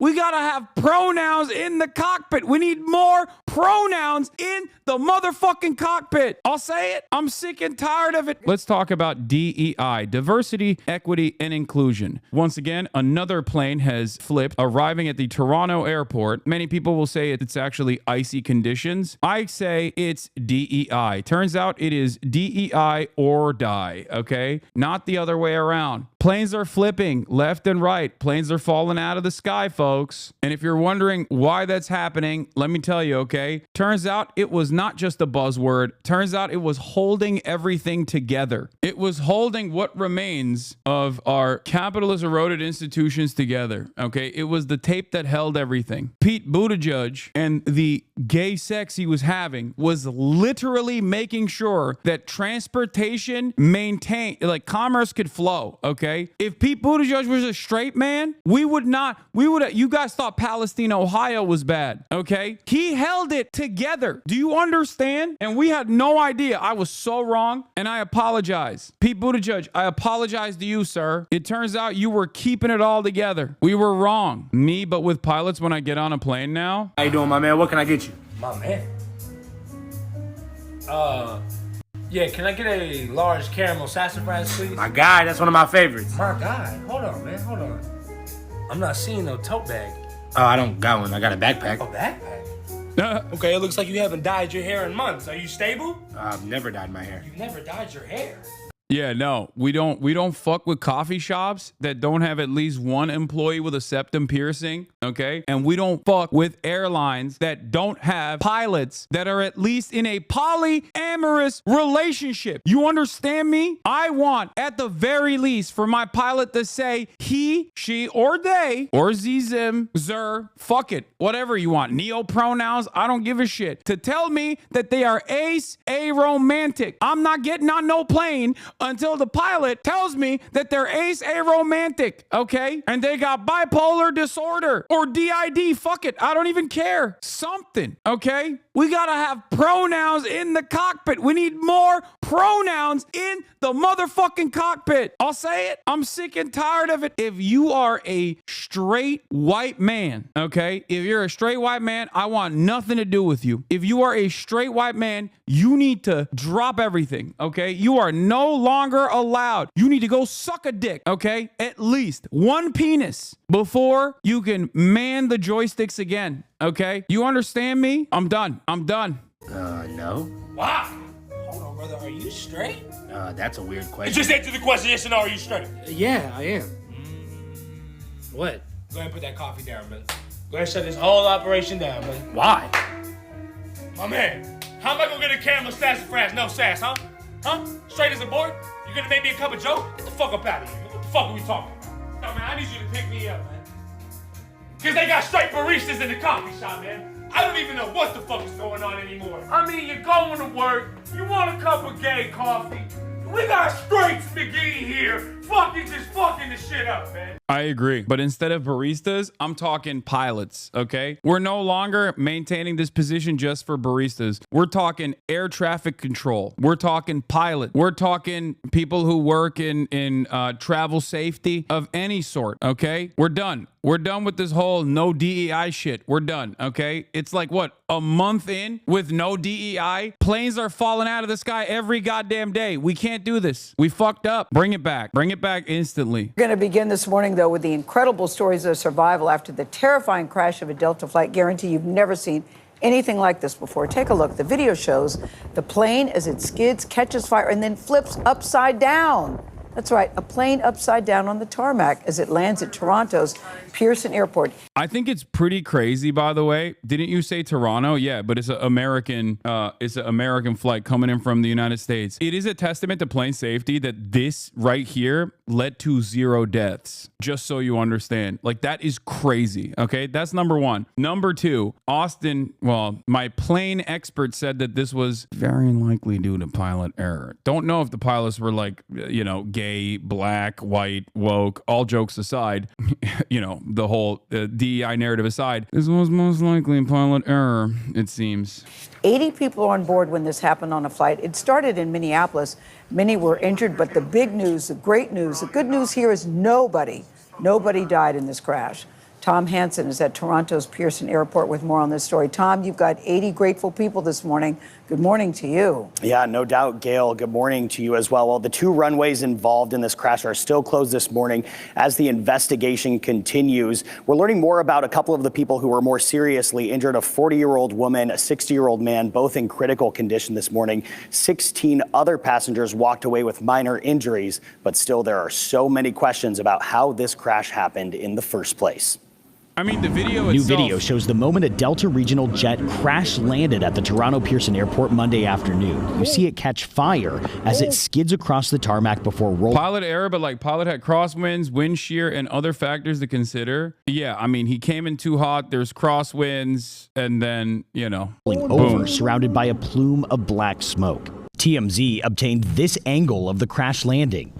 We gotta have pronouns in the cockpit. We need more pronouns in the motherfucking cockpit. I'll say it. I'm sick and tired of it. Let's talk about DEI, diversity, equity, and inclusion. Once again, another plane has flipped, arriving at the Toronto airport. Many people will say it's actually icy conditions. I say it's DEI. Turns out it is DEI or die, okay? Not the other way around. Planes are flipping left and right. Planes are falling out of the sky, folks. And if you're wondering why that's happening, let me tell you, okay? Turns out it was not just a buzzword. Turns out it was holding everything together. It was holding what remains of our capitalist eroded institutions together, okay? It was the tape that held everything. Pete Buttigieg and the gay sex he was having was literally making sure that transportation maintained, like commerce could flow, okay? If Pete Buttigieg was a straight man, you guys thought Palestine, Ohio was bad, okay? He held it together. Do you understand? And we had no idea. I was so wrong, and I apologize. Pete Buttigieg, I apologize to you, sir. It turns out you were keeping it all together. We were wrong. Me, but with pilots when I get on a plane now. How you doing, my man? What can I get you? My man. Yeah, can I get a large caramel sassafras, please? My guy, that's one of my favorites. My guy. Hold on, man. Hold on. I'm not seeing no tote bag. Oh, I don't got one. I got a backpack. A backpack? Okay, it looks like you haven't dyed your hair in months. Are you stable? I've never dyed my hair. You've never dyed your hair? Yeah, no, we don't fuck with coffee shops that don't have at least one employee with a septum piercing, okay? And we don't fuck with airlines that don't have pilots that are at least in a polyamorous relationship. You understand me? I want, at the very least, for my pilot to say he, she, or they, or zim, zer, fuck it, whatever you want, neo pronouns, I don't give a shit, to tell me that they are aromantic. I'm not getting on no plane until the pilot tells me that they're aromantic, okay? And they got bipolar disorder or DID. Fuck it. I don't even care. Something, okay? We gotta have pronouns in the cockpit. We need more pronouns in the motherfucking cockpit. I'll say it. I'm sick and tired of it. If you are a straight white man, okay? If you're a straight white man, I want nothing to do with you. If you are a straight white man, you need to drop everything, okay? You are no longer allowed. You need to go suck a dick, okay? At least one penis before you can man the joysticks again, okay? You understand me? I'm done. No. Wow. Hold on, brother. Are you straight? That's a weird question. Just answer the question, yes or no, are you straight? Yeah, I am. What? Go ahead and put that coffee down, man. Go ahead and shut this whole operation down, man. Why? My man, how am I gonna get a caramel sassafras, no sass, huh? Huh? Straight as a board? You gonna make me a cup of joe? Get the fuck up out of here. What the fuck are we talking about? No, man, I need you to pick me up, man. Cause they got straight baristas in the coffee shop, man. I don't even know what the fuck is going on anymore. I mean, you're going to work, you want a cup of gay coffee. We got straight McGee here, fucking just fucking the shit up, man. I agree. But instead of baristas, I'm talking pilots, okay? We're no longer maintaining this position just for baristas. We're talking air traffic control. We're talking pilot. We're talking people who work in travel safety of any sort, okay? We're done. We're done with this whole no DEI shit. We're done, okay? It's like, what, a month in with no DEI? Planes are falling out of the sky every goddamn day. We can't do this. We fucked up. Bring it back. Bring it back instantly. We're going to begin this morning, though, with the incredible stories of survival after the terrifying crash of a Delta flight. Guarantee you've never seen anything like this before. Take a look. The video shows the plane as it skids, catches fire, and then flips upside down. That's right, a plane upside down on the tarmac as it lands at Toronto's Pearson Airport. I think it's pretty crazy, by the way. Didn't you say Toronto? Yeah, but it's an American flight coming in from the United States. It is a testament to plane safety that this right here led to 0 deaths. Just so you understand. Like, that is crazy. Okay, that's number one. Number two, Austin, well, my plane expert said that this was very likely due to pilot error. Don't know if the pilots were like, you know, gay, black, white, woke, all jokes aside, you know, the whole DEI narrative aside, this was most likely pilot error, it seems. 80 people on board when this happened on a flight. It started in Minneapolis. Many were injured, but the big news, the great news, the good news here is nobody died in this crash. Tom Hansen is at Toronto's Pearson Airport with more on this story. Tom, you've got 80 grateful people this morning. Good morning to you. Yeah, no doubt, Gail. Good morning to you as well. Well, the 2 runways involved in this crash are still closed this morning as the investigation continues. We're learning more about a couple of the people who were more seriously injured, a 40-year-old woman, a 60-year-old man, both in critical condition this morning. 16 other passengers walked away with minor injuries, but still there are so many questions about how this crash happened in the first place. I mean, the video New itself. video shows the moment a Delta regional jet crash landed at the Toronto Pearson Airport Monday afternoon. You see it catch fire as it skids across the tarmac before rolling. Pilot error, but like pilot had crosswinds, wind shear, and other factors to consider. Yeah, I mean, he came in too hot. There's crosswinds, and then, over, surrounded by a plume of black smoke. TMZ obtained this angle of the crash landing.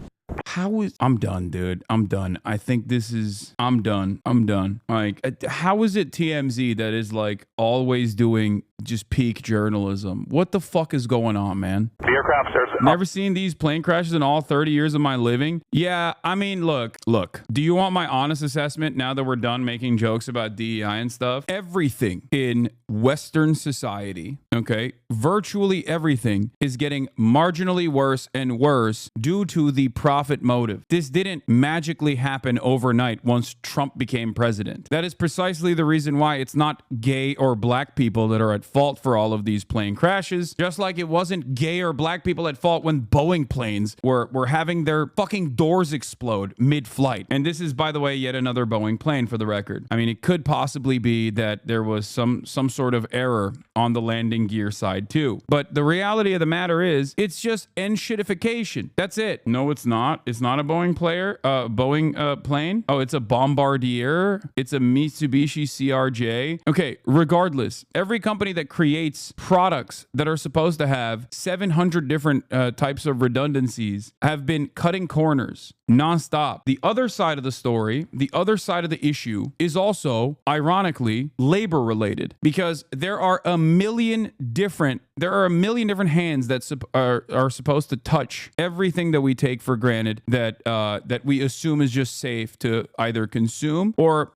I'm done, dude. I'm done. I think this is, I'm done. Like, how is it TMZ that is like always doing just peak journalism? What the fuck is going on, man? The aircraft starts. Never seen these plane crashes in all 30 years of my living. Yeah, I mean, look. Do you want my honest assessment now that we're done making jokes about DEI and stuff? Everything in Western society, okay, virtually everything is getting marginally worse and worse due to the profit motive. This didn't magically happen overnight once Trump became president. That is precisely the reason why it's not gay or black people that are at fault for all of these plane crashes, just like it wasn't gay or black people at fault when Boeing planes were having their fucking doors explode mid-flight. And this is, by the way, yet another Boeing plane for the record. I mean, it could possibly be that there was some sort of error on the landing gear side too. But the reality of the matter is, it's just shitification. That's it. No, it's not. It's not a Boeing plane. Oh, it's a Bombardier. It's a Mitsubishi CRJ. Okay, regardless, every company that creates products that are supposed to have 700 different types of redundancies have been cutting corners nonstop. The other side of the story, the other side of the issue is also, ironically, labor related, because there are a million different hands that are supposed to touch everything that we take for granted that we assume is just safe to either consume or,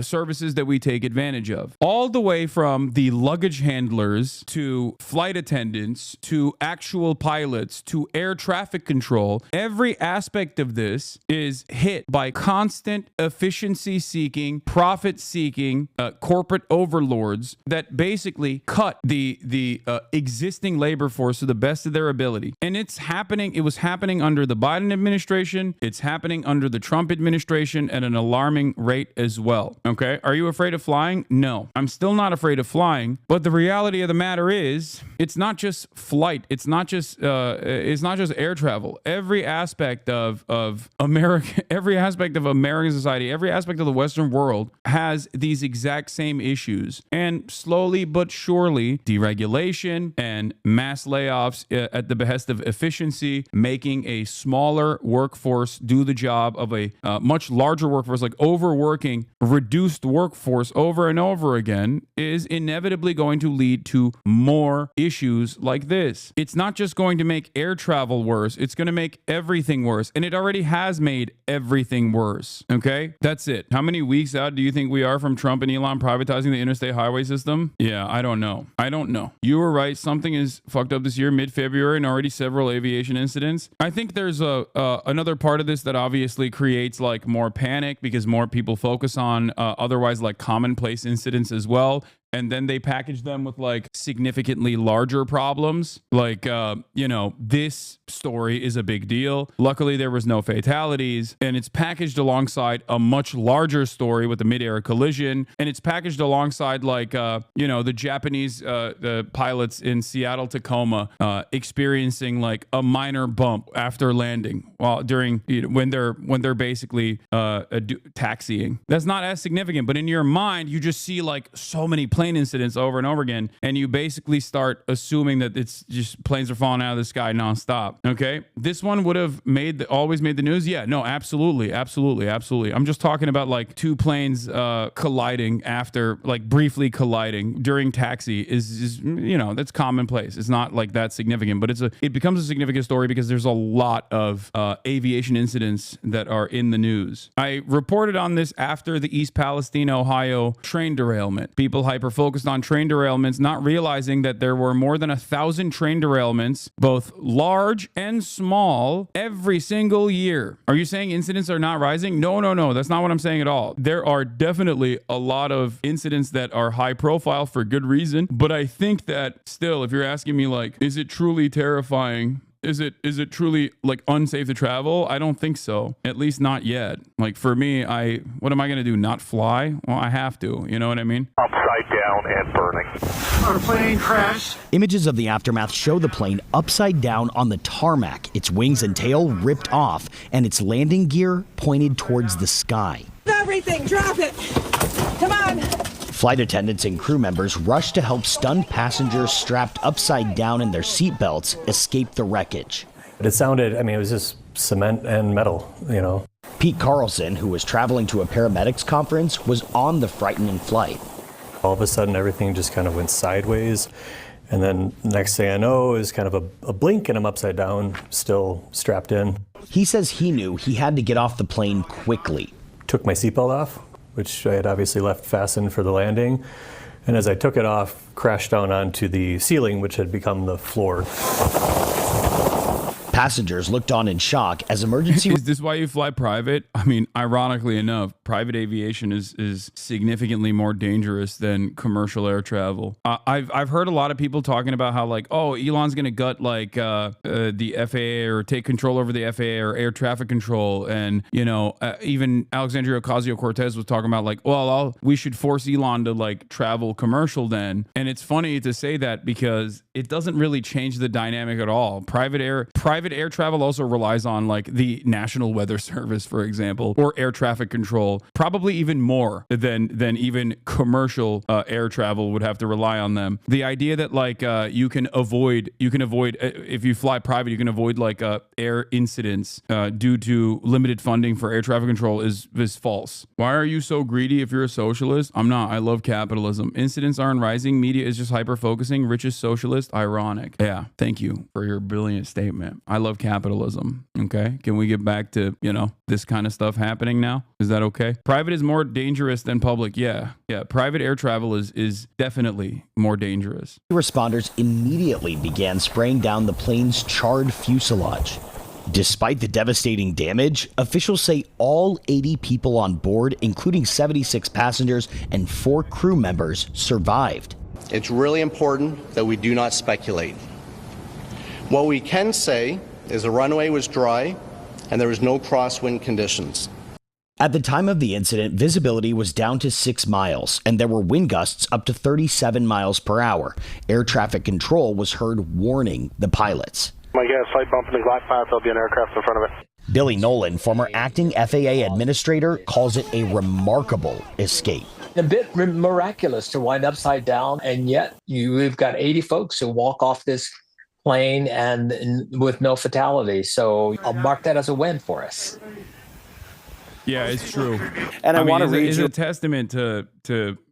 services that we take advantage of. All the way from the luggage handlers to flight attendants to actual pilots to air traffic control. Every aspect of this is hit by constant efficiency seeking, profit seeking corporate overlords that basically cut the existing labor force to the best of their ability. And it's happening. It was happening under the Biden administration. It's happening under the Trump administration at an alarming rate as well. Okay. Are you afraid of flying? No, I'm still not afraid of flying. But the reality of the matter is, it's not just flight. It's not just air travel. Every aspect of America, every aspect of American society, every aspect of the Western world has these exact same issues. And slowly but surely, deregulation and mass layoffs at the behest of efficiency, making a smaller workforce do the job of a much larger workforce, like overworking reduced workforce over and over again, is inevitably going to lead to more issues like this. It's not just going to make air travel worse, it's going to make everything worse. And it already has made everything worse. Okay? That's it. How many weeks out do you think we are from Trump and Elon privatizing the interstate highway system? Yeah, I don't know. You were right. Something is fucked up this year, mid-February, and already several aviation incidents. I think there's another part of this that obviously creates like more panic because more people focus on otherwise like commonplace incidents as well. And then they package them with like significantly larger problems. Like, this story is a big deal. Luckily, there was no fatalities. And it's packaged alongside a much larger story with a mid-air collision. And it's packaged alongside like, the Japanese the pilots in Seattle, Tacoma experiencing like a minor bump after landing while when they're basically taxiing. That's not as significant. But in your mind, you just see like so many planes plane incidents over and over again, and you basically start assuming that it's just planes are falling out of the sky nonstop. Okay, this one would have always made the news. Yeah, no, absolutely. I'm just talking about like two planes colliding after, like briefly colliding during taxi is that's commonplace. It's not like that significant, but it becomes a significant story because there's a lot of aviation incidents that are in the news. I reported on this after the East Palestine, Ohio train derailment. People hyper-focused on train derailments, not realizing that there were more than 1,000 train derailments, both large and small, every single year. Are you saying incidents are not rising? No. That's not what I'm saying at all. There are definitely a lot of incidents that are high profile for good reason, but I think that still, if you're asking me like, is it truly terrifying? Is it truly like unsafe to travel? I don't think so. At least not yet. Like for me, what am I going to do? Not fly? Well, I have to. You know what I mean? Upside down and burning. Our plane crashed. Images of the aftermath show the plane upside down on the tarmac, its wings and tail ripped off, and its landing gear pointed towards the sky. Everything, drop it. Come on. Flight attendants and crew members rushed to help stunned passengers strapped upside down in their seatbelts escape the wreckage. It sounded, it was just cement and metal, Pete Carlson, who was traveling to a paramedics conference, was on the frightening flight. All of a sudden, everything just kind of went sideways. And then next thing I know is kind of a blink and I'm upside down, still strapped in. He says he knew he had to get off the plane quickly. Took my seatbelt off, which I had obviously left fastened for the landing. And as I took it off, crashed down onto the ceiling, which had become the floor. Passengers looked on in shock as emergency... Is this why you fly private? I mean, ironically enough, private aviation is significantly more dangerous than commercial air travel. I've heard a lot of people talking about how like, oh, Elon's going to gut like the FAA or take control over the FAA or air traffic control. And, even Alexandria Ocasio-Cortez was talking about like, well, we should force Elon to like travel commercial then. And it's funny to say that because it doesn't really change the dynamic at all. Private air travel also relies on like the National Weather Service, for example, or air traffic control, probably even more than even commercial air travel would have to rely on them. The idea that like you can avoid if you fly private, you can avoid like air incidents due to limited funding for air traffic control is false. Why are you so greedy if you're a socialist? I'm not. I love capitalism. Incidents aren't rising. Media is just hyper focusing. Richest socialist. Ironic. Yeah. Thank you for your brilliant statement. I love capitalism. Okay. Can we get back to, this kind of stuff happening now? Is that okay? Private is more dangerous than public. Yeah. Private air travel is definitely more dangerous. Responders immediately began spraying down the plane's charred fuselage. Despite the devastating damage, officials say all 80 people on board, including 76 passengers and 4 crew members, survived. It's really important that we do not speculate. What we can say is the runway was dry and there was no crosswind conditions. At the time of the incident, visibility was down to 6 miles, and there were wind gusts up to 37 miles per hour. Air traffic control was heard warning the pilots. Might get a slight bump in the glide path, there'll be an aircraft in front of it. Billy Nolan, former acting FAA administrator, calls it a remarkable escape. A bit miraculous to wind upside down, and yet we've got 80 folks who walk off this plane and with no fatality. So I'll mark that as a win for us. Yeah, it's true. And I want to read it's you a testament to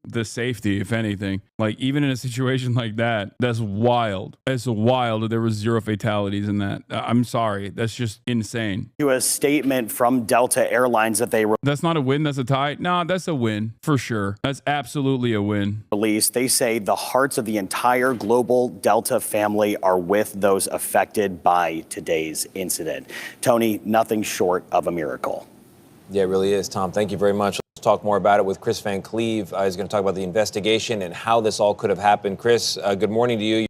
the safety, if anything. Like, even in a situation like that, that's wild. It's wild that there was 0 fatalities in that. I'm sorry. That's just insane. to a statement from Delta Airlines that they That's not a win. That's a tie. No, that's a win for sure. That's absolutely a win. released. They say the hearts of the entire global Delta family are with those affected by today's incident. Tony, nothing short of a miracle. Yeah, it really is, Tom. Thank you very much. Let's talk more about it with Chris Van Cleve. He's going to talk about the investigation and how this all could have happened. Chris, good morning to you.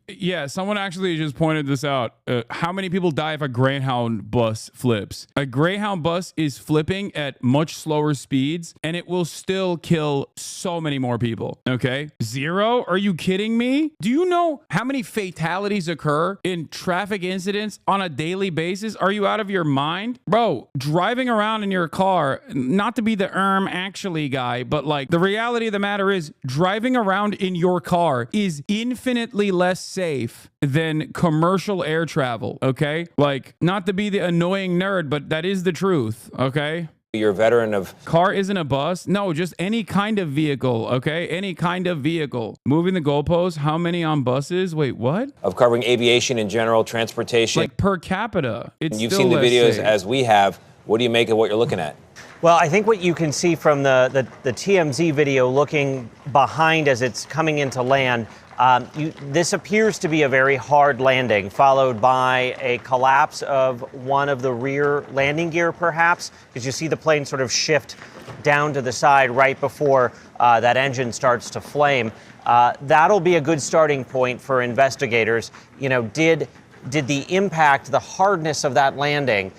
Yeah, someone actually just pointed this out. How many people die if a Greyhound bus flips? A Greyhound bus is flipping at much slower speeds, and it will still kill so many more people. Okay? 0? Are you kidding me? Do you know how many fatalities occur in traffic incidents on a daily basis? Are you out of your mind? Bro, driving around in your car, not to be the actually guy, but like the reality of the matter is driving around in your car is infinitely less safe than commercial air travel. Okay? Like, not to be the annoying nerd, but that is the truth. Okay? You're a veteran of... Car isn't a bus. No, just any kind of vehicle, okay? Any kind of vehicle. Moving the goalposts, how many on buses? Wait, what? Of covering aviation in general, transportation. Like per capita. It's You've still seen the less videos safe. as we have. What do you make of what you're looking at? Well, I think what you can see from the TMZ video looking behind as it's coming into land, this appears to be a very hard landing, followed by a collapse of one of the rear landing gear, perhaps, because you see the plane sort of shift down to the side right before that engine starts to flame. That'll be a good starting point for investigators. You know, did the impact, the hardness of that landing,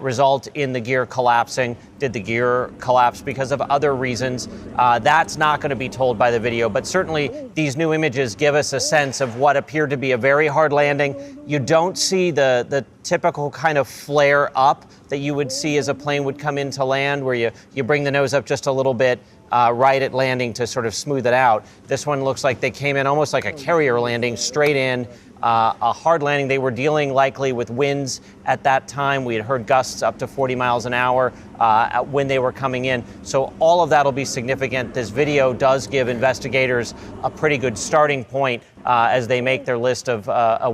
result in the gear collapsing? Did the gear collapse because of other reasons? That's not going to be told by the video, but certainly these new images give us a sense of what appeared to be a very hard landing. You don't see the typical kind of flare up that you would see as a plane would come into land, where you bring the nose up just a little bit right at landing to sort of smooth it out. This one looks like they came in almost like a carrier landing, straight in. A hard landing. They were dealing likely with winds at that time. We had heard gusts up to 40 miles an hour when they were coming in. So all of that will be significant. This video does give investigators a pretty good starting point as they make their list of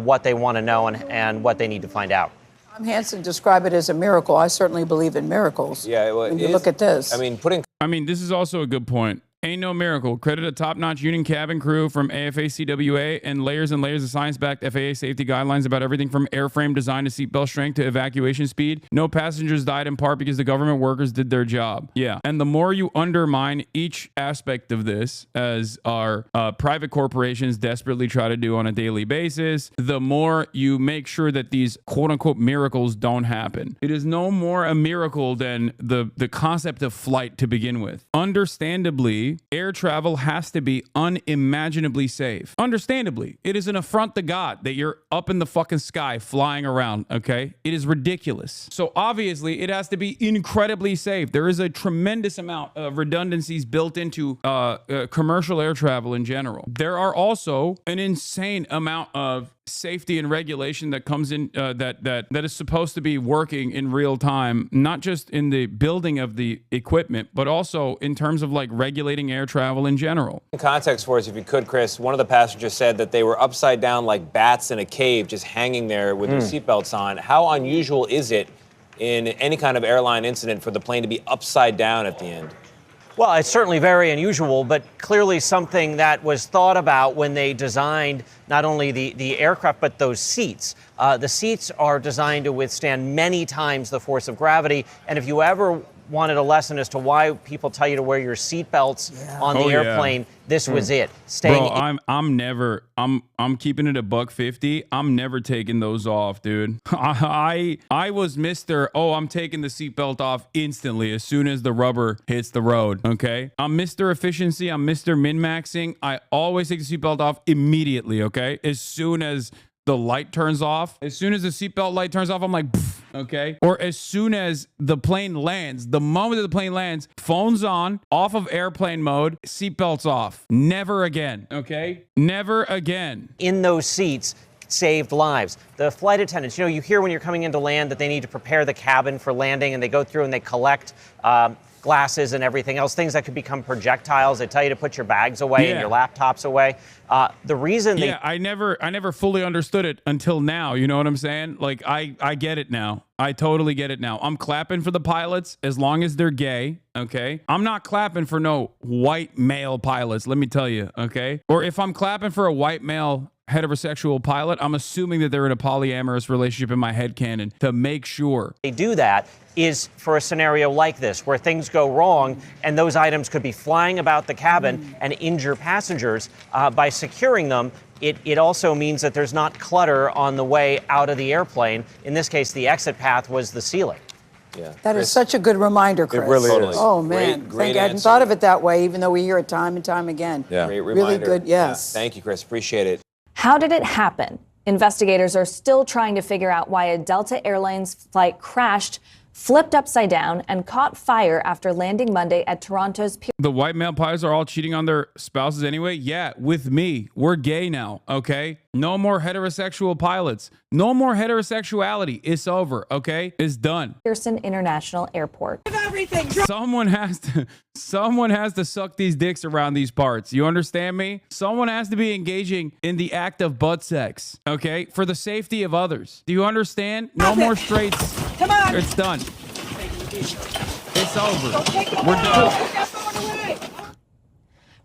what they want to know and what they need to find out. Tom Hansen described it as a miracle. I certainly believe in miracles. Yeah, well, when you look at this. I mean, this is also a good point. Ain't no miracle. Credit a top-notch union cabin crew from AFA-CWA and layers of science-backed FAA safety guidelines about everything from airframe design to seatbelt strength to evacuation speed. No passengers died in part because the government workers did their job. Yeah. And the more you undermine each aspect of this, as our private corporations desperately try to do on a daily basis, the more you make sure that these quote-unquote miracles don't happen. It is no more a miracle than the concept of flight to begin with. Understandably, air travel has to be unimaginably safe. Understandably, it is an affront to God that you're up in the fucking sky flying around, okay? It is ridiculous. So obviously, it has to be incredibly safe. There is a tremendous amount of redundancies built into commercial air travel in general. There are also an insane amount of safety and regulation that comes in that is supposed to be working in real time, not just in the building of the equipment, but also in terms of like regulating air travel in general. In context for us, if you could, Chris, one of the passengers said that they were upside down like bats in a cave, just hanging there with their seatbelts on. How unusual is it in any kind of airline incident for the plane to be upside down at the end? Well, it's certainly very unusual, but clearly something that was thought about when they designed not only the aircraft, but those seats. The seats are designed to withstand many times the force of gravity. And if you ever wanted a lesson as to why people tell you to wear your seatbelts on the airplane, this was it. Bro, I'm keeping it $150. I'm never taking those off, dude. I was Mr. Oh, I'm taking the seatbelt off instantly as soon as the rubber hits the road. Okay, I'm Mr. Efficiency. I'm Mr. Min-maxing. I always take the seatbelt off immediately. Okay, as soon as the light turns off, as soon as the seatbelt light turns off, I'm like, pfft, okay? Or as soon as the plane lands, the moment that the plane lands, phone's on, off of airplane mode, seatbelts off. Never again, okay? Never again. In those seats saved lives. The flight attendants, you hear when you're coming into land that they need to prepare the cabin for landing, and they go through and they collect glasses and everything else, things that could become projectiles. They tell you to put your bags away and your laptops away. The reason I never fully understood it until now. You know what I'm saying? Like, I get it now. I totally get it now. I'm clapping for the pilots as long as they're gay, okay? I'm not clapping for no white male pilots, let me tell you, okay? Or if I'm clapping for a white male heterosexual pilot, I'm assuming that they're in a polyamorous relationship in my headcanon to make sure. They do that is for a scenario like this, where things go wrong and those items could be flying about the cabin and injure passengers. By securing them, it also means that there's not clutter on the way out of the airplane. In this case, the exit path was the ceiling. Yeah. That is such a good reminder, Chris. It really is. Oh, man. Great I hadn't thought of it that way, even though we hear it time and time again. Yeah. Great Really reminder. good, yes. Yeah. Thank you, Chris. Appreciate it. How did it happen? Investigators are still trying to figure out why a Delta Airlines flight crashed, flipped upside down, and caught fire after landing Monday at Toronto's The white male pilots are all cheating on their spouses anyway? Yeah, with me. We're gay now, okay? No more heterosexual pilots. No more heterosexuality. It's over, okay? It's done. Pearson International Airport. Someone has to suck these dicks around these parts. You understand me? Someone has to be engaging in the act of butt sex, okay? For the safety of others. Do you understand? No more straights. Come on. It's done. It's over. We're done.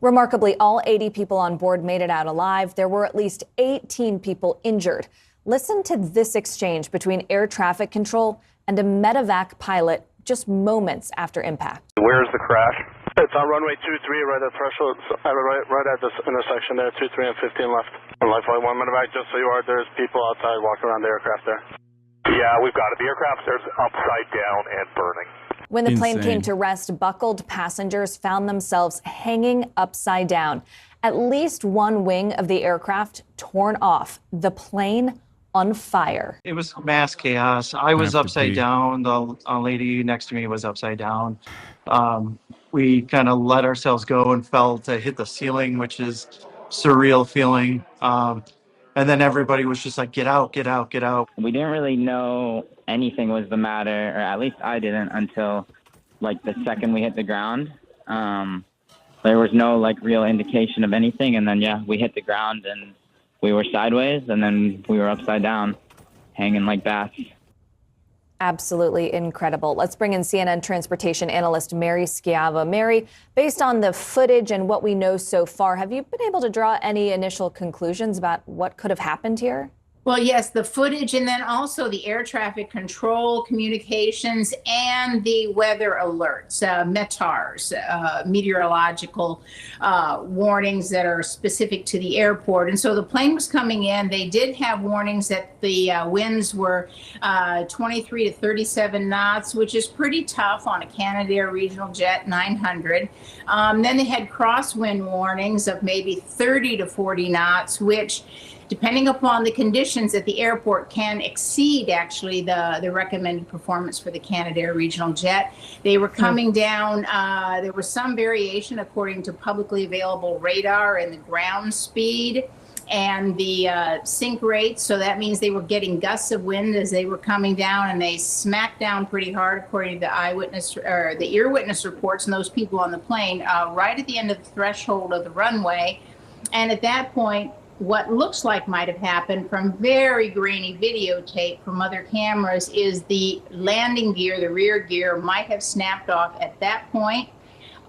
Remarkably, all 80 people on board made it out alive. There were at least 18 people injured. Listen to this exchange between air traffic control and a medevac pilot just moments after impact. Where's the crash? It's on runway 23, right at the threshold, right at this intersection there, 23 and 15 left. On Life Flight 1 medevac, just so you are, there's people outside walking around the aircraft there. Yeah, we've got it. The aircraft there's upside down and burning. When the plane came to rest, buckled passengers found themselves hanging upside down. At least one wing of the aircraft torn off, the plane on fire. It was mass chaos. I was upside down. The lady next to me was upside down. We kind of let ourselves go and fell to hit the ceiling, which is surreal feeling. And then everybody was just like, get out, get out, get out. We didn't really know anything was the matter, or at least I didn't, until like the second we hit the ground. There was no like real indication of anything. And then, yeah, we hit the ground and we were sideways, and then we were upside down, hanging like bats. Absolutely incredible. Let's bring in CNN transportation analyst Mary Schiava. Mary, based on the footage and what we know so far, have you been able to draw any initial conclusions about what could have happened here? Well, yes, the footage and then also the air traffic control communications and the weather alerts, METARs, meteorological warnings that are specific to the airport. And so the plane was coming in. They did have warnings that the winds were 23 to 37 knots, which is pretty tough on a Canadair regional jet 900. Then they had crosswind warnings of maybe 30 to 40 knots, which, depending upon the conditions at the airport, can exceed actually the recommended performance for the Canadair regional jet. They were coming down. There was some variation according to publicly available radar and the ground speed and the sink rate. So that means they were getting gusts of wind as they were coming down, and they smacked down pretty hard according to the eyewitness or the ear witness reports and those people on the plane right at the end of the threshold of the runway. And at that point, what looks like might have happened from very grainy videotape from other cameras is the landing gear, the rear gear, might have snapped off at that point,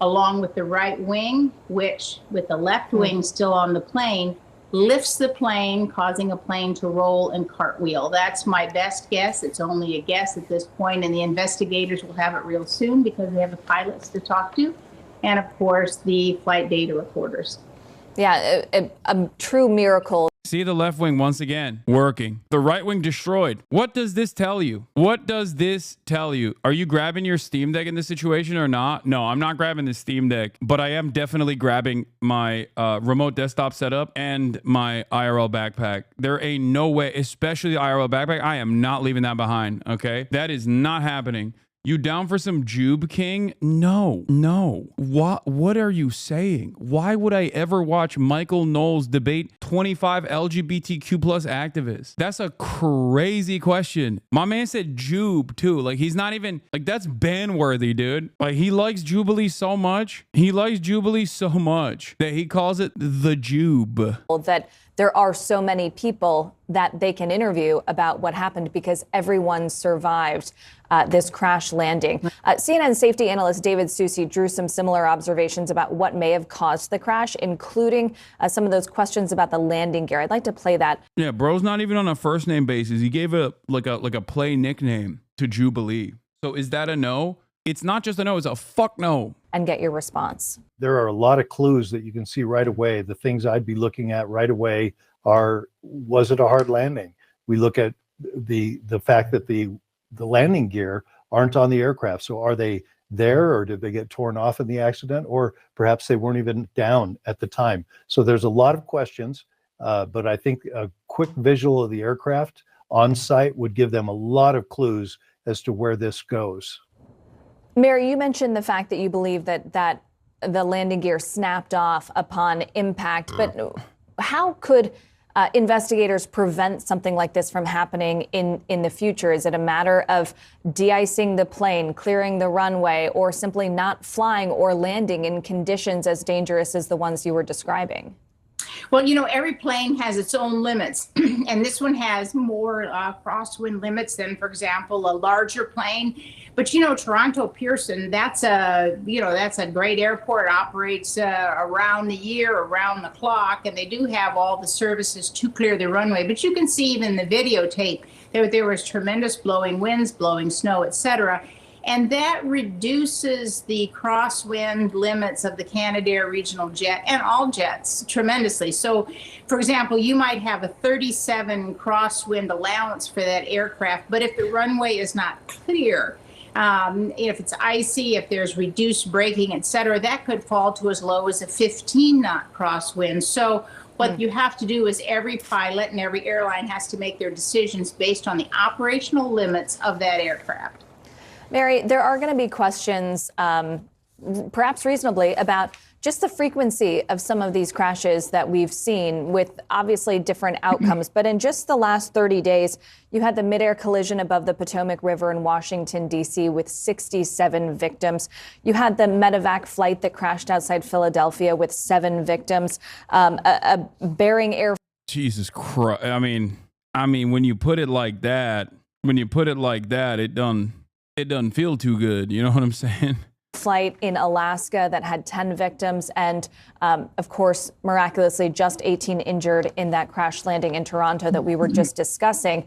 along with the right wing, which with the left wing still on the plane, lifts the plane, causing a plane to roll and cartwheel. That's my best guess. It's only a guess at this point, and the investigators will have it real soon because they have the pilots to talk to, and of course the flight data recorders. Yeah, a true miracle. See the left wing once again working. The right wing destroyed. What does this tell you? What does this tell you? Are you grabbing your Steam Deck in this situation or not? No, I'm not grabbing the Steam Deck, but I am definitely grabbing my remote desktop setup and my IRL backpack. There ain't no way, especially the IRL backpack. I am not leaving that behind, okay? That is not happening. You down for some Jube King? No. What are you saying? Why would I ever watch Michael Knowles debate 25 LGBTQ plus activists? That's a crazy question. My man said Jube too. Like, he's not even, like, that's ban-worthy, dude. Like, he likes Jubilee so much. He likes Jubilee so much that he calls it the Jube. That there are so many people that they can interview about what happened because everyone survived this crash landing. CNN safety analyst David Susi drew some similar observations about what may have caused the crash, including some of those questions about the landing gear. I'd like to play that. Yeah, bro's not even on a first name basis. He gave a play nickname to Jubilee. So is that a no? It's not just a no, it's a fuck no. And get your response. There are a lot of clues that you can see right away. The things I'd be looking at right away are, was it a hard landing? We look at the fact that the landing gear aren't on the aircraft. So are they there, or did they get torn off in the accident? Or perhaps they weren't even down at the time. So there's a lot of questions, but I think a quick visual of the aircraft on site would give them a lot of clues as to where this goes. Mary, you mentioned the fact that you believe that the landing gear snapped off upon impact, but how could investigators prevent something like this from happening in the future? Is it a matter of de-icing the plane, clearing the runway, or simply not flying or landing in conditions as dangerous as the ones you were describing? Well, you know, every plane has its own limits, and this one has more crosswind limits than, for example, a larger plane. But you know, Toronto Pearson, that's a great airport, operates around the year, around the clock, and they do have all the services to clear the runway. But you can see even in the videotape there was tremendous blowing winds, blowing snow, etc. And that reduces the crosswind limits of the Canadair regional jet and all jets tremendously. So, for example, you might have a 37 crosswind allowance for that aircraft, but if the runway is not clear, if it's icy, if there's reduced braking, et cetera, that could fall to as low as a 15-knot crosswind. So what you have to do is every pilot and every airline has to make their decisions based on the operational limits of that aircraft. Mary, there are going to be questions, perhaps reasonably, about just the frequency of some of these crashes that we've seen, with obviously different outcomes. But in just the last 30 days, you had the midair collision above the Potomac River in Washington, D.C. with 67 victims. You had the medevac flight that crashed outside Philadelphia with 7 victims. A Bering Air. Jesus Christ. I mean, when you put it like that, it doesn't feel too good. You know what I'm saying? Flight in Alaska that had 10 victims, and of course, miraculously, just 18 injured in that crash landing in Toronto that we were just discussing.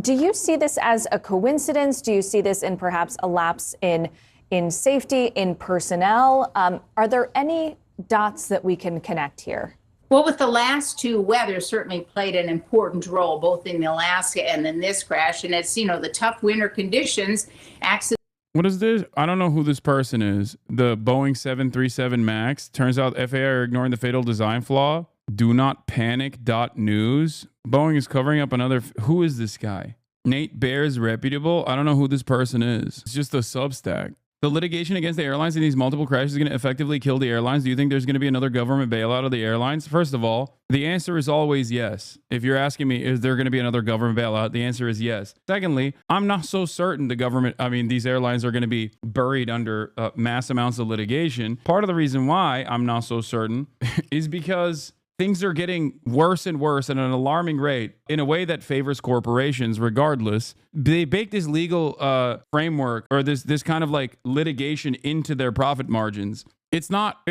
Do you see this as a coincidence? Do you see this in perhaps a lapse in safety, in personnel? Are there any dots that we can connect here? Well, with the last two, weather certainly played an important role, both in Alaska and in this crash. And it's, the tough winter conditions, accidents. What is this? I don't know who this person is. The Boeing 737 MAX. Turns out FAA are ignoring the fatal design flaw. Do not panic. News. Boeing is covering up another. Who is this guy? Nate Bear's reputable. I don't know who this person is. It's just a Substack. The litigation against the airlines in these multiple crashes is going to effectively kill the airlines. Do you think there's going to be another government bailout of the airlines? First of all, the answer is always yes. If you're asking me, is there going to be another government bailout? The answer is yes. Secondly, I'm not so certain these airlines are going to be buried under mass amounts of litigation. Part of the reason why I'm not so certain is because things are getting worse and worse at an alarming rate in a way that favors corporations regardless. They bake this legal framework or this kind of like litigation into their profit margins. It's not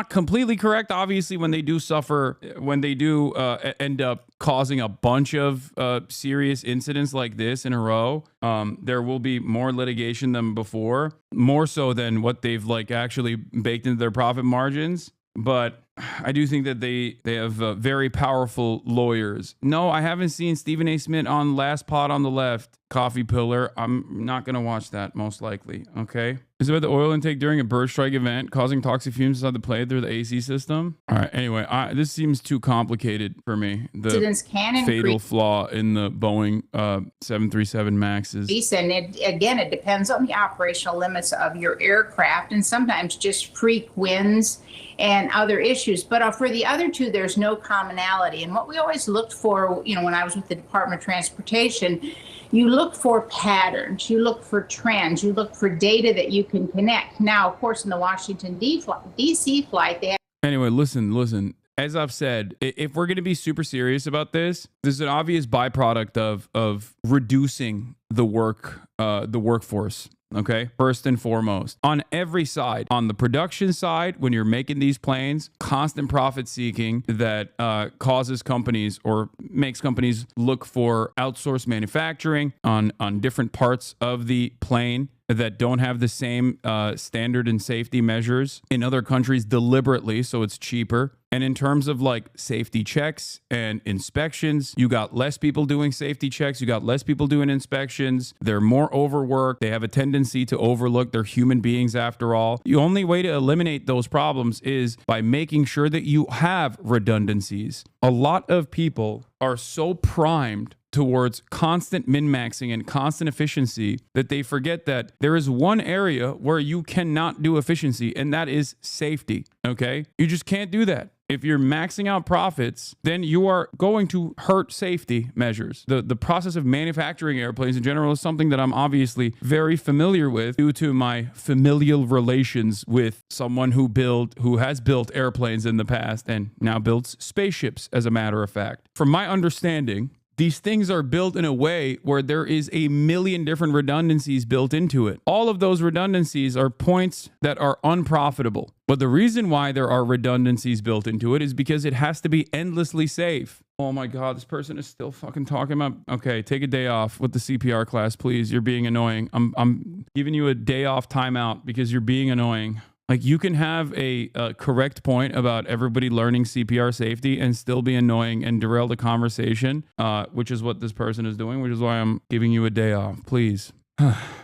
completely correct, obviously, when they do end up causing a bunch of serious incidents like this in a row. There will be more litigation than before, more so than what they've actually baked into their profit margins. But I do think that they have very powerful lawyers. No, I haven't seen Stephen A. Smith on Last Pod on the Left, Coffee Pillar. I'm not going to watch that, most likely, okay? Is it about the oil intake during a bird strike event causing toxic fumes inside the plane through the AC system? All right, anyway, this seems too complicated for me. The fatal flaw in the Boeing 737 MAXs. And it depends on the operational limits of your aircraft and sometimes just freak winds and other issues. But for the other two, there's no commonality. And what we always looked for, when I was with the Department of Transportation, you look for patterns, you look for trends, you look for data that you can connect. Now, of course, in the Washington, D.C. flight, they had... Anyway, listen. as I've said, if we're going to be super serious about this is an obvious byproduct of reducing the workforce. Okay, first and foremost, on every side, on the production side, when you're making these planes, constant profit seeking that causes companies or makes companies look for outsourced manufacturing on different parts of the plane that don't have the same standard and safety measures in other countries deliberately, so it's cheaper. And in terms of like safety checks and inspections, you got less people doing safety checks, you got less people doing inspections, they're more overworked, they have a tendency to overlook, they're human beings after all. The only way to eliminate those problems is by making sure that you have redundancies. A lot of people are so primed towards constant min-maxing and constant efficiency that they forget that there is one area where you cannot do efficiency, and that is safety, okay? You just can't do that. If you're maxing out profits, then you are going to hurt safety measures. The process of manufacturing airplanes in general is something that I'm obviously very familiar with due to my familial relations with someone who has built airplanes in the past and now builds spaceships, as a matter of fact. From my understanding, these things are built in a way where there is a million different redundancies built into it. All of those redundancies are points that are unprofitable. But the reason why there are redundancies built into it is because it has to be endlessly safe. Oh my God, this person is still fucking talking about... Okay, take a day off with the CPR class, please. You're being annoying. I'm giving you a day off timeout because you're being annoying. Like, you can have a correct point about everybody learning CPR safety and still be annoying and derail the conversation, which is what this person is doing, which is why I'm giving you a day off. Please.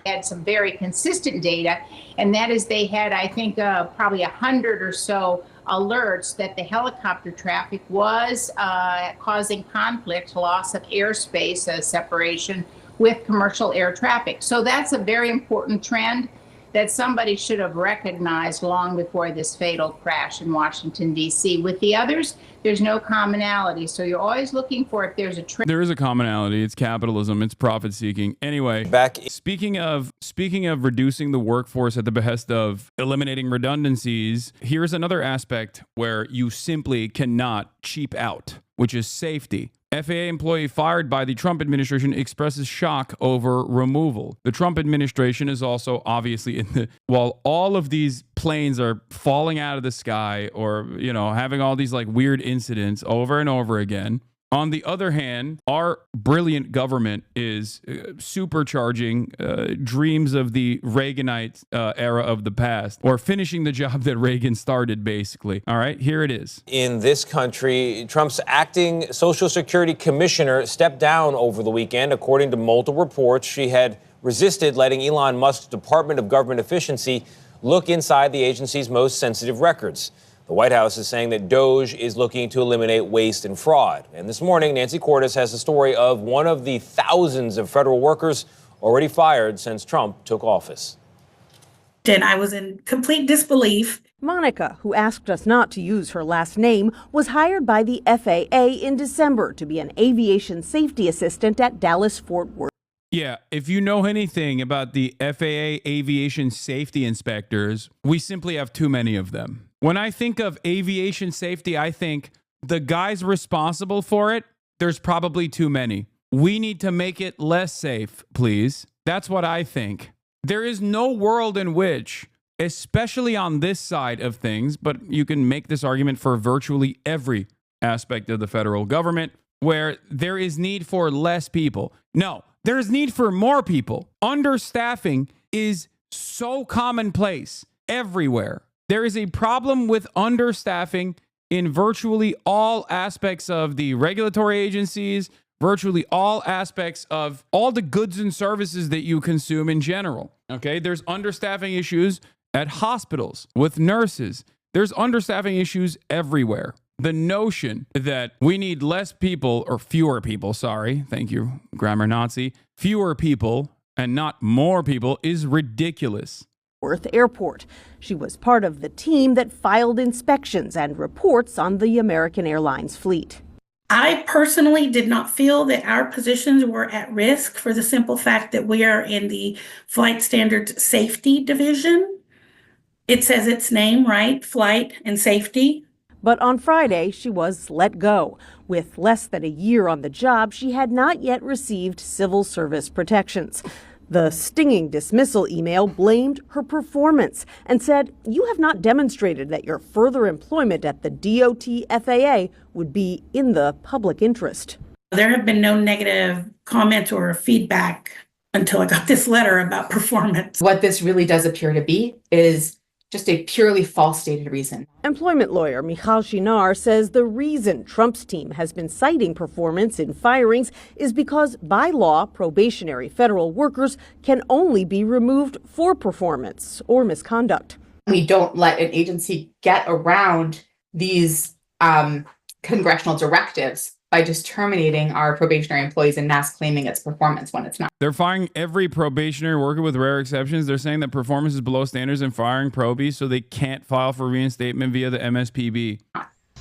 Had some very consistent data, and that is they had, I think, probably 100 or so alerts that the helicopter traffic was causing conflict, loss of airspace, separation with commercial air traffic. So that's a very important trend that somebody should have recognized long before this fatal crash in Washington, D.C. With the others, there's no commonality. So you're always looking for if there's a trend. There is a commonality. It's capitalism. It's profit seeking. Anyway, speaking of reducing the workforce at the behest of eliminating redundancies, here's another aspect where you simply cannot cheap out, which is safety. FAA employee fired by the Trump administration expresses shock over removal. The Trump administration is also obviously while all of these planes are falling out of the sky or, having all these like weird incidents over and over again. On the other hand, our brilliant government is supercharging dreams of the Reaganite era of the past, or finishing the job that Reagan started, basically. All right, here it is. In this country, Trump's acting Social Security commissioner stepped down over the weekend. According to multiple reports, she had resisted letting Elon Musk's Department of Government Efficiency look inside the agency's most sensitive records. The White House is saying that DOGE is looking to eliminate waste and fraud. And this morning, Nancy Cordes has the story of one of the thousands of federal workers already fired since Trump took office. And I was in complete disbelief. Monica, who asked us not to use her last name, was hired by the FAA in December to be an aviation safety assistant at Dallas-Fort Worth. Yeah, if you know anything about the FAA aviation safety inspectors, we simply have too many of them. When I think of aviation safety, I think the guys responsible for it, there's probably too many. We need to make it less safe, please. That's what I think. There is no world in which, especially on this side of things, but you can make this argument for virtually every aspect of the federal government, where there is need for less people. No, there is need for more people. Understaffing is so commonplace everywhere. There is a problem with understaffing in virtually all aspects of the regulatory agencies, virtually all aspects of all the goods and services that you consume in general. Okay, there's understaffing issues at hospitals with nurses. There's understaffing issues everywhere. The notion that we need less people, or fewer people, sorry, thank you, grammar Nazi, fewer people and not more people is ridiculous. Worth Airport. She was part of the team that filed inspections and reports on the American Airlines fleet. I personally did not feel that our positions were at risk for the simple fact that we are in the Flight Standards Safety Division. It says its name, right? Flight and safety. But on Friday, she was let go. With less than a year on the job, she had not yet received civil service protections. The stinging dismissal email blamed her performance and said, "You have not demonstrated that your further employment at the DOT FAA would be in the public interest." There have been no negative comments or feedback until I got this letter about performance. What this really does appear to be is just a purely false stated reason. Employment lawyer Michal Shinar says the reason Trump's team has been citing performance in firings is because by law, probationary federal workers can only be removed for performance or misconduct. We don't let an agency get around these congressional directives by just terminating our probationary employees and mass claiming it's performance when it's not. They're firing every probationary worker with rare exceptions. They're saying that performance is below standards and firing probies, so they can't file for reinstatement via the MSPB.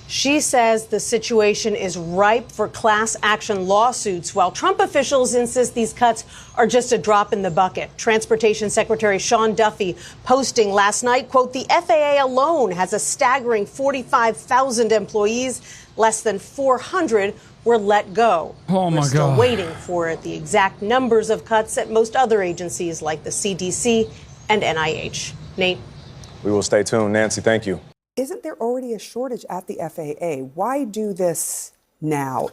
She says the situation is ripe for class action lawsuits, while Trump officials insist these cuts are just a drop in the bucket. Transportation Secretary Sean Duffy posting last night, quote, "The FAA alone has a staggering 45,000 employees. Less than 400 were let go." Oh my We're still God. waiting for the exact numbers of cuts at most other agencies like the CDC and NIH. Nate? We will stay tuned. Nancy, thank you. Isn't there already a shortage at the FAA? Why do this now?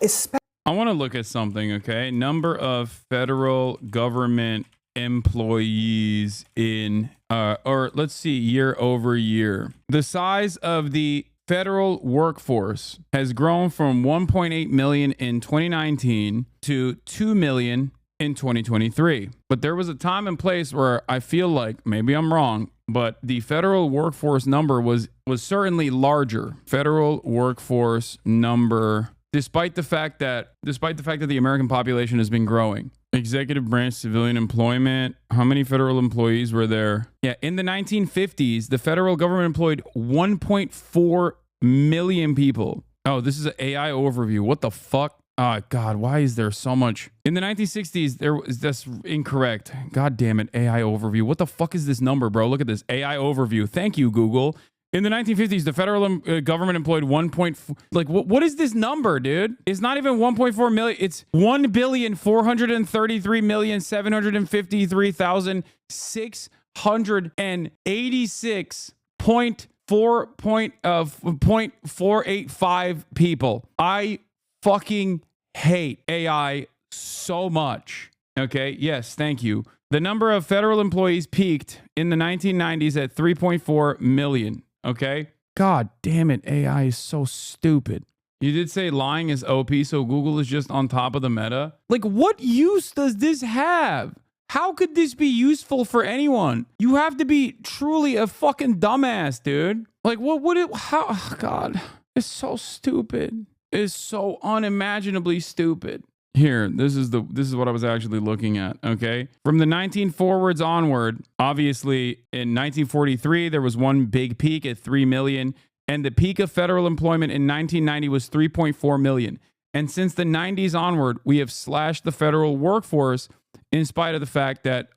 I want to look at something, okay? Number of federal government employees in, or let's see, year over year. The size of the federal workforce has grown from 1.8 million in 2019 to 2 million in 2023. But there was a time and place where I feel like, maybe I'm wrong, but the federal workforce number was certainly larger. Federal workforce number, despite the fact that the American population has been growing. Executive branch civilian employment. How many federal employees were there? Yeah, in the 1950s, the federal government employed 1.4 million people. Oh, this is an AI overview. What the fuck? Oh, God, why is there so much? In the 1960s, that's incorrect. God damn it, AI overview. What the fuck is this number, bro? Look at this, AI overview. Thank you, Google. In the 1950s, the federal government employed 1.4. Like, what is this number, dude? It's not even 1.4 million. It's 1,433,753,686.485 people. I fucking hate AI so much. Okay, yes, thank you. The number of federal employees peaked in the 1990s at 3.4 million. Okay, God damn it, AI is so stupid. You did say lying is OP, so Google is just on top of the meta. Like, what use does this have? How could this be useful for anyone? You have to be truly a fucking dumbass, dude. Like, what would it, how, oh God, it's so stupid. It's so unimaginably stupid. Here, this is what I was actually looking at, okay? From the 19 forwards onward, obviously in 1943, there was one big peak at 3 million, and the peak of federal employment in 1990 was 3.4 million. And since the 90s onward, we have slashed the federal workforce in spite of the fact that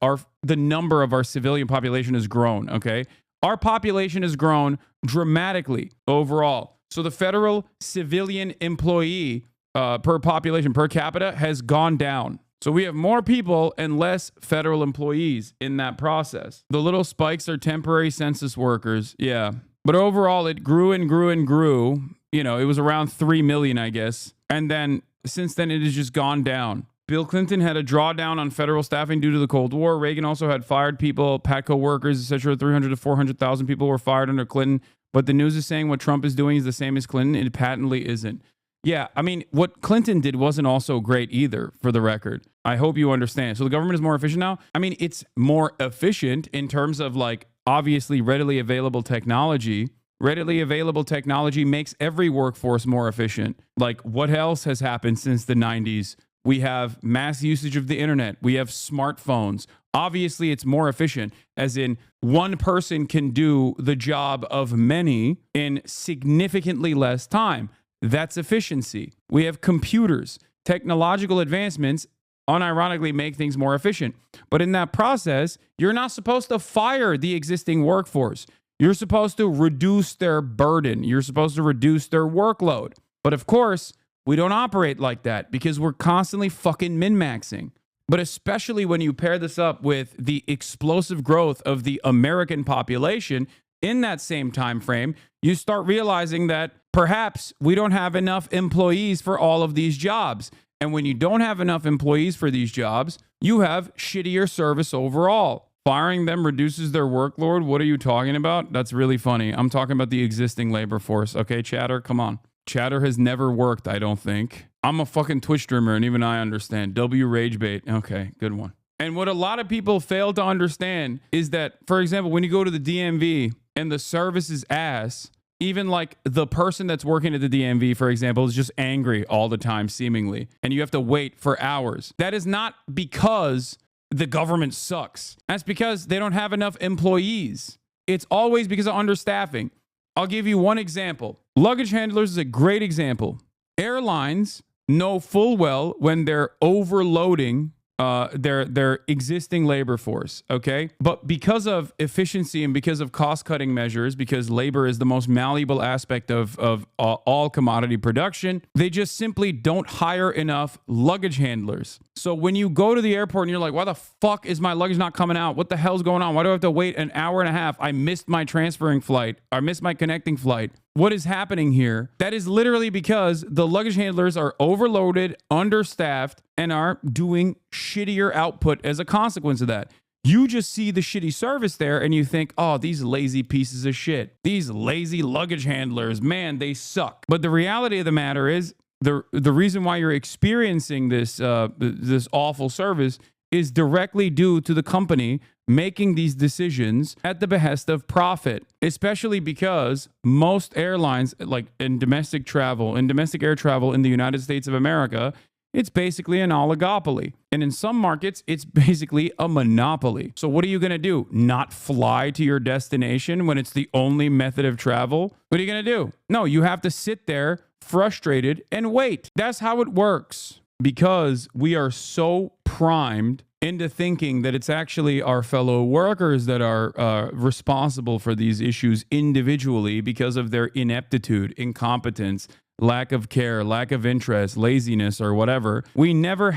the number of our civilian population has grown, okay? Our population has grown dramatically overall. So the federal civilian employee per population, per capita, has gone down. So we have more people and less federal employees in that process. The little spikes are temporary census workers. Yeah. But overall, it grew and grew and grew. You know, it was around 3 million, I guess. And then since then, it has just gone down. Bill Clinton had a drawdown on federal staffing due to the Cold War. Reagan also had fired people, Patco workers, etc. 300 to 400,000 people were fired under Clinton. But the news is saying what Trump is doing is the same as Clinton. It patently isn't. Yeah, I mean, what Clinton did wasn't also great either, for the record. I hope you understand. So the government is more efficient now. I mean, it's more efficient in terms of, like, obviously readily available technology. Readily available technology makes every workforce more efficient. Like, what else has happened since the 90s? We have mass usage of the internet. We have smartphones. Obviously, it's more efficient, as in one person can do the job of many in significantly less time. That's efficiency. We have computers. Technological advancements unironically make things more efficient. But in that process, you're not supposed to fire the existing workforce. You're supposed to reduce their burden. You're supposed to reduce their workload. But of course, we don't operate like that because we're constantly fucking min-maxing. But especially when you pair this up with the explosive growth of the American population in that same time frame, you start realizing that perhaps we don't have enough employees for all of these jobs. And when you don't have enough employees for these jobs, you have shittier service overall. Firing them reduces their workload. What are you talking about? That's really funny. I'm talking about the existing labor force. Okay, chatter, come on. Chatter has never worked, I don't think. I'm a fucking Twitch streamer, and even I understand. W Ragebait. Okay, good one. And what a lot of people fail to understand is that, for example, when you go to the DMV and the service is ass, even like the person that's working at the DMV, for example, is just angry all the time, seemingly, and you have to wait for hours. That is not because the government sucks. That's because they don't have enough employees. It's always because of understaffing. I'll give you one example. Luggage handlers is a great example. Airlines know full well when they're overloading their existing labor force, okay? But because of efficiency and because of cost-cutting measures, because labor is the most malleable aspect of all commodity production, they just simply don't hire enough luggage handlers. So when you go to the airport and you're like, why the fuck is my luggage not coming out? What the hell's going on? Why do I have to wait an hour and a half? I missed my transferring flight. I missed my connecting flight. What is happening here? That is literally because the luggage handlers are overloaded, understaffed, and are doing shittier output as a consequence of that. You just see the shitty service there and you think, oh, these lazy pieces of shit. These lazy luggage handlers, man, they suck. But the reality of the matter is the reason why you're experiencing this awful service is directly due to the company making these decisions at the behest of profit, especially because most airlines, like in domestic air travel in the United States of America, it's basically an oligopoly. And in some markets, it's basically a monopoly. So what are you going to do? Not fly to your destination when it's the only method of travel? What are you going to do? No, you have to sit there frustrated and wait. That's how it works. Because we are so primed into thinking that it's actually our fellow workers that are responsible for these issues individually because of their ineptitude, incompetence, lack of care, lack of interest, laziness, or whatever. We never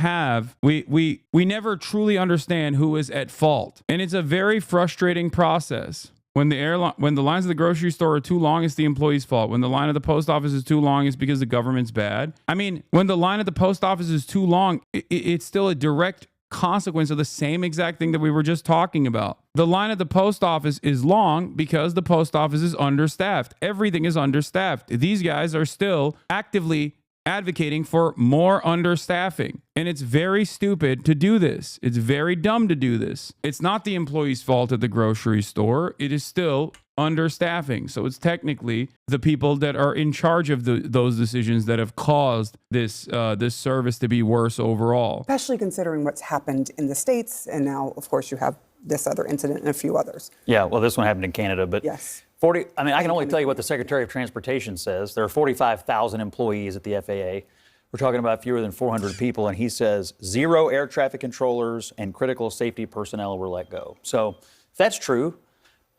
never truly understand who is at fault. And it's a very frustrating process. When the lines of the grocery store are too long, it's the employee's fault. When the line of the post office is too long, it's because the government's bad. I mean, when the line at the post office is too long, it's still a direct consequence of the same exact thing that we were just talking about. The line at the post office is long because the post office is understaffed. Everything is understaffed. These guys are still actively advocating for more understaffing. And it's very stupid to do this. It's very dumb to do this. It's not the employee's fault at the grocery store. It is still understaffing. So it's technically the people that are in charge of those decisions that have caused this service to be worse overall. Especially considering what's happened in the States. And now, of course, you have this other incident and a few others. Yeah, well, this one happened in Canada, but yes. I can only tell you what the Secretary of Transportation says. There are 45,000 employees at the FAA. We're talking about fewer than 400 people, and he says 0 air traffic controllers and critical safety personnel were let go. So if that's true,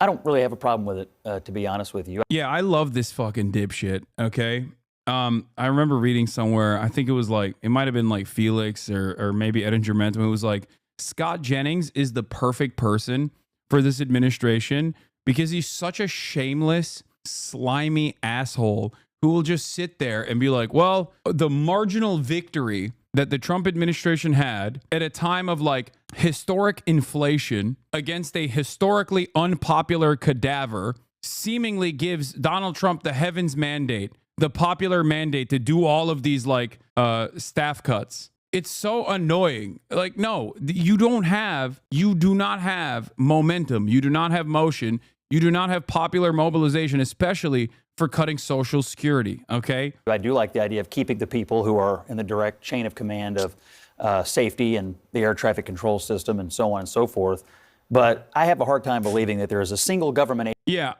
I don't really have a problem with it, to be honest with you. Yeah, I love this fucking dipshit, okay? I remember reading somewhere, I think it was like, it might have been like Felix or maybe Edinger Mentum, it was like, Scott Jennings is the perfect person for this administration because he's such a shameless, slimy asshole who will just sit there and be like, well, the marginal victory that the Trump administration had at a time of like historic inflation against a historically unpopular cadaver seemingly gives Donald Trump the heavens mandate, the popular mandate to do all of these like staff cuts. It's so annoying. Like, no, you do not have momentum. You do not have motion. You do not have popular mobilization, especially for cutting Social Security, okay? I do like the idea of keeping the people who are in the direct chain of command of safety and the air traffic control system and so on and so forth. But I have a hard time believing that there is a single government. Yeah,